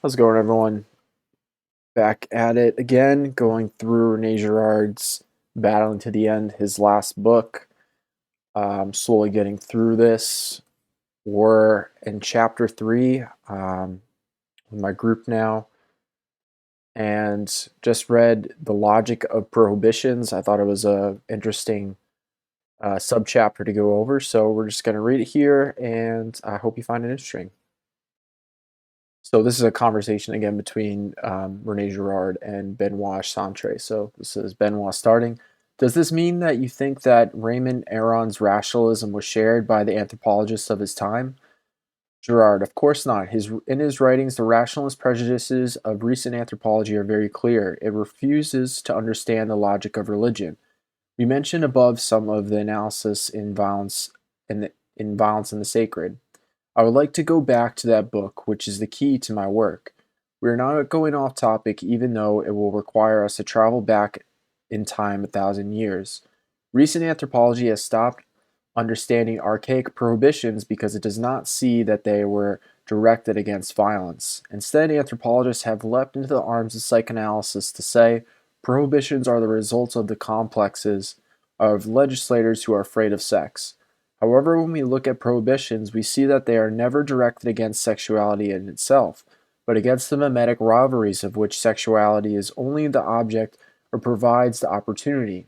How's it going, everyone? Back at it again, going through Rene Girard's Battling to the End, his last book. I'm slowly getting through this. We're in chapter 3 with my group now, and just read The Logic of Prohibitions. I thought it was a interesting subchapter to go over, so we're just going to read it here, and I hope you find it interesting. So this is a conversation again between Rene Girard and Benoit Centre. So this is Benoit starting. Does this mean that you think that Raymond Aron's rationalism was shared by the anthropologists of his time? Girard, of course not. In his writings, the rationalist prejudices of recent anthropology are very clear. It refuses to understand the logic of religion. We mentioned above some of the analysis in Violence and the Sacred. I would like to go back to that book, which is the key to my work. We are not going off topic, even though it will require us to travel back in time 1,000 years. Recent anthropology has stopped understanding archaic prohibitions because it does not see that they were directed against violence. Instead, anthropologists have leapt into the arms of psychoanalysis to say prohibitions are the results of the complexes of legislators who are afraid of sex. However, when we look at prohibitions, we see that they are never directed against sexuality in itself, but against the mimetic rivalries of which sexuality is only the object or provides the opportunity.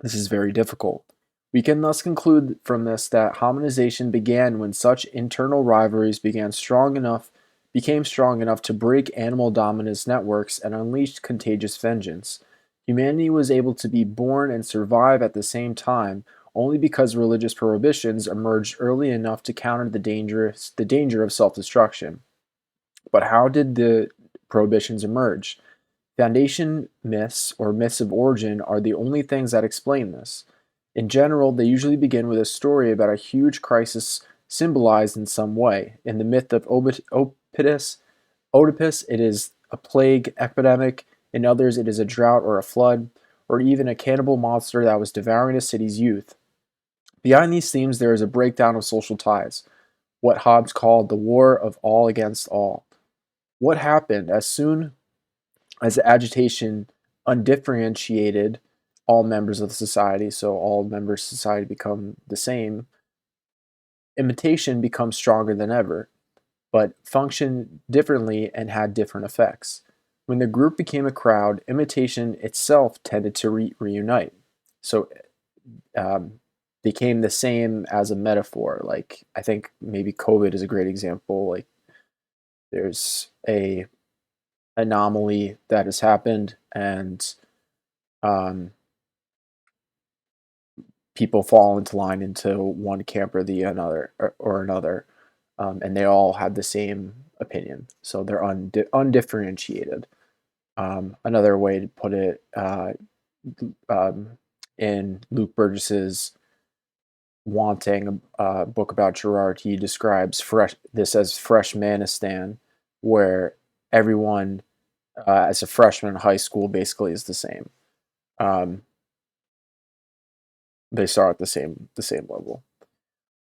This is very difficult. We can thus conclude from this that hominization began when such internal rivalries became strong enough to break animal dominance networks and unleash contagious vengeance. Humanity was able to be born and survive at the same time only because religious prohibitions emerged early enough to counter the danger of self-destruction. But how did the prohibitions emerge? Foundation myths or myths of origin are the only things that explain this. In general, they usually begin with a story about a huge crisis symbolized in some way. In the myth of Oedipus, it is a plague epidemic. In others, it is a drought or a flood, or even a cannibal monster that was devouring a city's youth. Behind these themes, there is a breakdown of social ties, what Hobbes called the war of all against all. What happened as soon as the agitation undifferentiated all members of society, so all members of society become the same, imitation becomes stronger than ever, but functioned differently and had different effects. When the group became a crowd, imitation itself tended to reunite. So became the same as a metaphor. Like I think maybe COVID is a great example. Like there's a anomaly that has happened, and um, people fall into line into one camp or the another or another, and they all have the same opinion. So they're undifferentiated. Another way to put it, in Luke Burgess's Wanting, a book about Girard, he describes this as freshmanistan, where everyone as a freshman in high school basically is the same. Um, they start at the same level.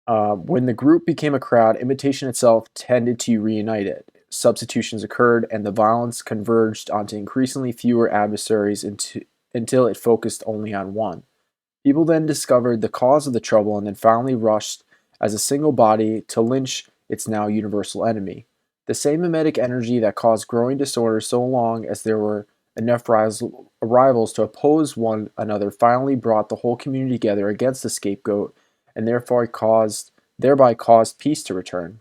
When the group became a crowd, imitation itself tended to reunite it. Substitutions occurred, and the violence converged onto increasingly fewer adversaries until it focused only on one. People then discovered the cause of the trouble and then finally rushed as a single body to lynch its now universal enemy. The same mimetic energy that caused growing disorder so long as there were enough rivals to oppose one another finally brought the whole community together against the scapegoat and thereby caused peace to return.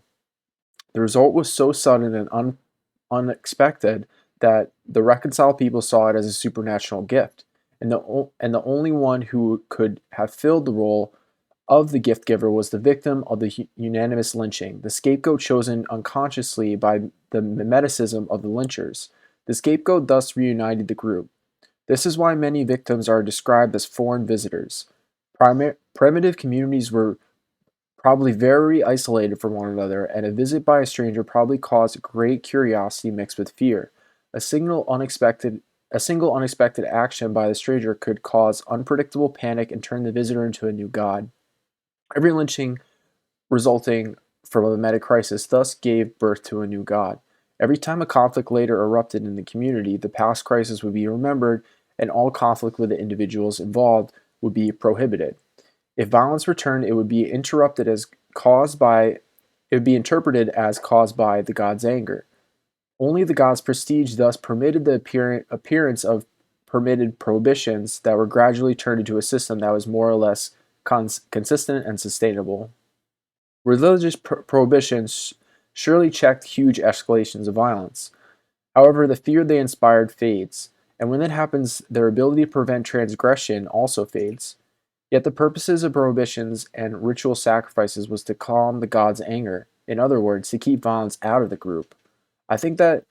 The result was so sudden and unexpected that the reconciled people saw it as a supernatural gift, and the only one who could have filled the role of the gift giver was the victim of the unanimous lynching, the scapegoat chosen unconsciously by the mimeticism of the lynchers. The scapegoat thus reunited the group. This is why many victims are described as foreign visitors. Primitive communities were probably very isolated from one another, and a visit by a stranger probably caused great curiosity mixed with fear. A single unexpected action by the stranger could cause unpredictable panic and turn the visitor into a new god. Every lynching resulting from a mimetic crisis thus gave birth to a new god. Every time a conflict later erupted in the community, the past crisis would be remembered and all conflict with the individuals involved would be prohibited. If violence returned, it would be interpreted as caused by the god's anger. Only the god's prestige thus permitted the appearance of permitted prohibitions that were gradually turned into a system that was more or less consistent and sustainable. Religious prohibitions surely checked huge escalations of violence. However, the fear they inspired fades, and when that happens, their ability to prevent transgression also fades. Yet the purposes of prohibitions and ritual sacrifices was to calm the god's anger, in other words, to keep violence out of the group. I think that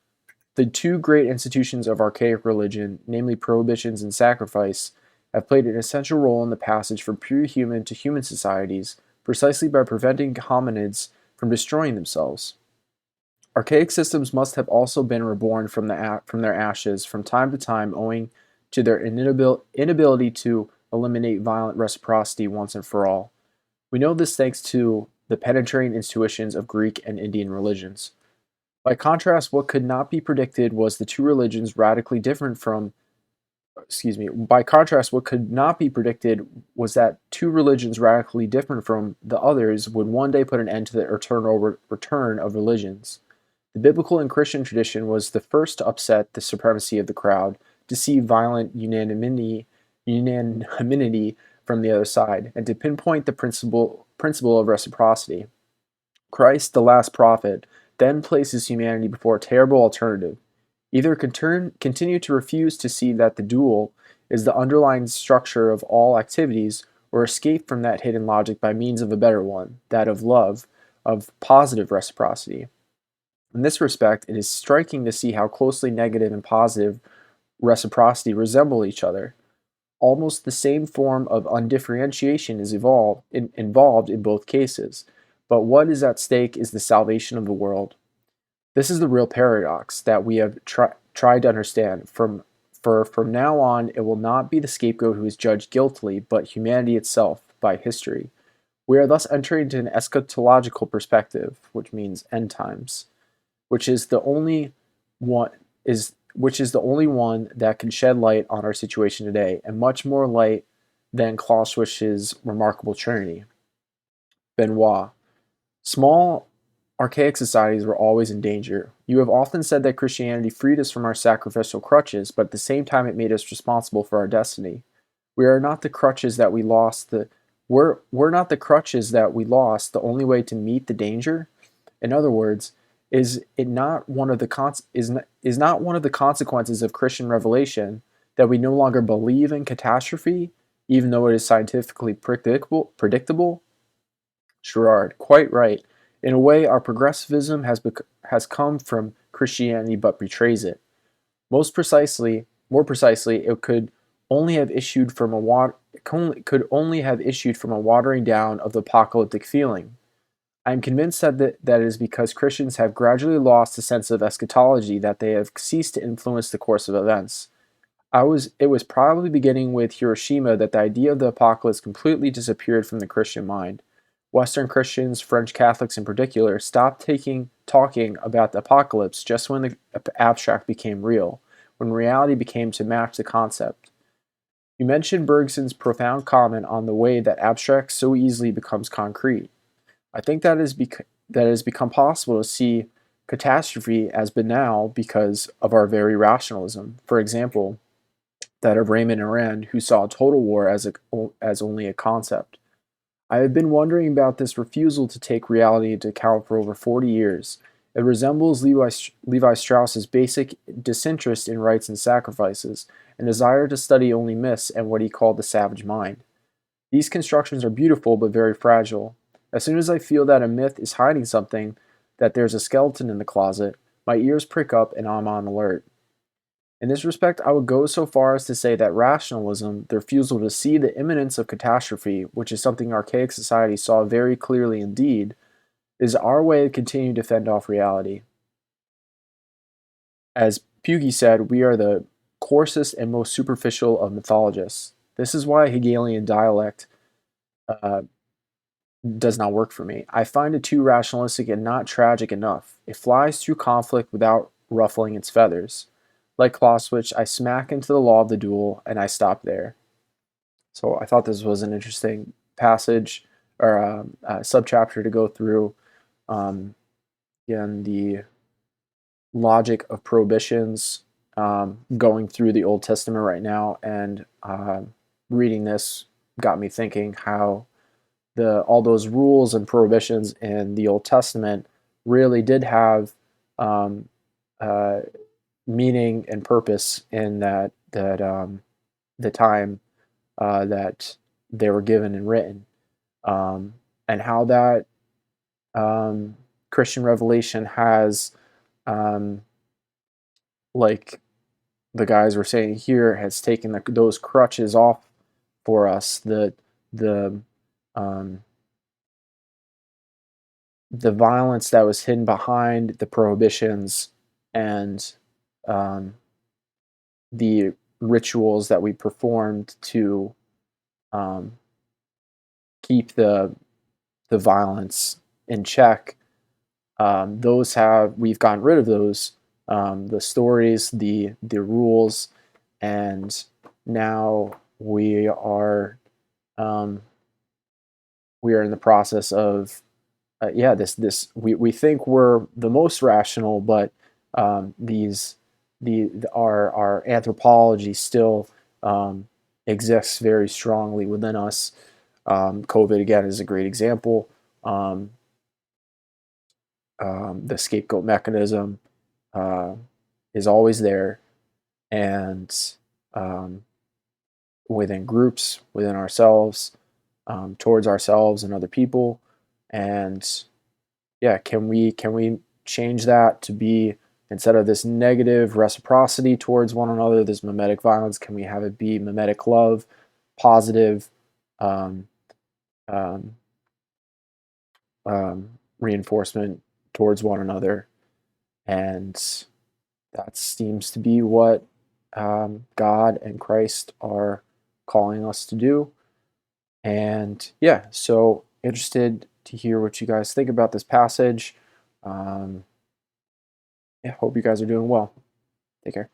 the two great institutions of archaic religion, namely prohibitions and sacrifice, have played an essential role in the passage from pre-human to human societies, precisely by preventing hominids from destroying themselves. Archaic systems must have also been reborn from their ashes from time to time owing to their inability to eliminate violent reciprocity once and for all. We know this thanks to the penetrating intuitions of Greek and Indian religions. By contrast, what could not be predicted was the two religions radically different from by contrast, what could not be predicted was that two religions radically different from the others would one day put an end to the eternal return of religions. The biblical and Christian tradition was the first to upset the supremacy of the crowd, to see violent unanimity from the other side, and to pinpoint the principle of reciprocity. Christ, the last prophet, then places humanity before a terrible alternative. Either continue to refuse to see that the dual is the underlying structure of all activities, or escape from that hidden logic by means of a better one, that of love, of positive reciprocity. In this respect, it is striking to see how closely negative and positive reciprocity resemble each other. Almost the same form of undifferentiation is involved in both cases, but what is at stake is the salvation of the world. This is the real paradox that we have tried to understand. From now on, it will not be the scapegoat who is judged guiltily, but humanity itself by history. We are thus entering into an eschatological perspective, which means end times, which is the only one that can shed light on our situation today, and much more light than Clausius's remarkable Trinity. Benoit. Small archaic societies were always in danger. You have often said that Christianity freed us from our sacrificial crutches, but at the same time it made us responsible for our destiny. We are not the crutches that we lost. We're not the crutches that we lost the only way to meet the danger? In other words, is not one of the consequences of Christian revelation that we no longer believe in catastrophe, even though it is scientifically predictable? Girard, quite right. In a way, our progressivism has come from Christianity but betrays it. More precisely, it could only have issued from a watering down of the apocalyptic feeling. I am convinced that it is because Christians have gradually lost a sense of eschatology that they have ceased to influence the course of events. It was probably beginning with Hiroshima that the idea of the apocalypse completely disappeared from the Christian mind. Western Christians, French Catholics in particular, stopped talking about the apocalypse just when the abstract became real, when reality became to match the concept. You mentioned Bergson's profound comment on the way that abstract so easily becomes concrete. I think that it has become possible to see catastrophe as banal because of our very rationalism. For example, that of Raymond Aron, who saw total war as only a concept. I have been wondering about this refusal to take reality into account for over 40 years. It resembles Levi Strauss's basic disinterest in rites and sacrifices, and desire to study only myths and what he called the savage mind. These constructions are beautiful but very fragile. As soon as I feel that a myth is hiding something, that there's a skeleton in the closet, my ears prick up and I'm on alert. In this respect, I would go so far as to say that rationalism, the refusal to see the imminence of catastrophe, which is something archaic society saw very clearly indeed, is our way of continuing to fend off reality. As Pugy said, we are the coarsest and most superficial of mythologists. This is why Hegelian dialect does not work for me. I find it too rationalistic and not tragic enough. It flies through conflict without ruffling its feathers. Like Clausewitz, I smack into the law of the duel and I stop there. So I thought this was an interesting passage or subchapter to go through. Um, Again, the logic of prohibitions, going through the Old Testament right now and reading this got me thinking how all those rules and prohibitions in the Old Testament really did have um, uh, meaning and purpose in the time that they were given and written, um, and how that um, Christian revelation has, um, like the guys were saying here, has taken those crutches off for us. The um, the violence that was hidden behind the prohibitions and um, the rituals that we performed to um, keep the violence in check. Those have we've gotten rid of those, the stories, the rules, and now um, we are in the process of yeah, this we think we're the most rational, but these our anthropology still exists very strongly within us. COVID again is a great example. Um, the scapegoat mechanism uh, is always there, and um, within groups, within ourselves, towards ourselves and other people, and yeah, can we change that to be, instead of this negative reciprocity towards one another, this mimetic violence, can we have it be mimetic love, positive um, um, reinforcement towards one another? And that seems to be what God and Christ are calling us to do. And yeah, so interested to hear what you guys think about this passage. Um, yeah, hope you guys are doing well. Take care.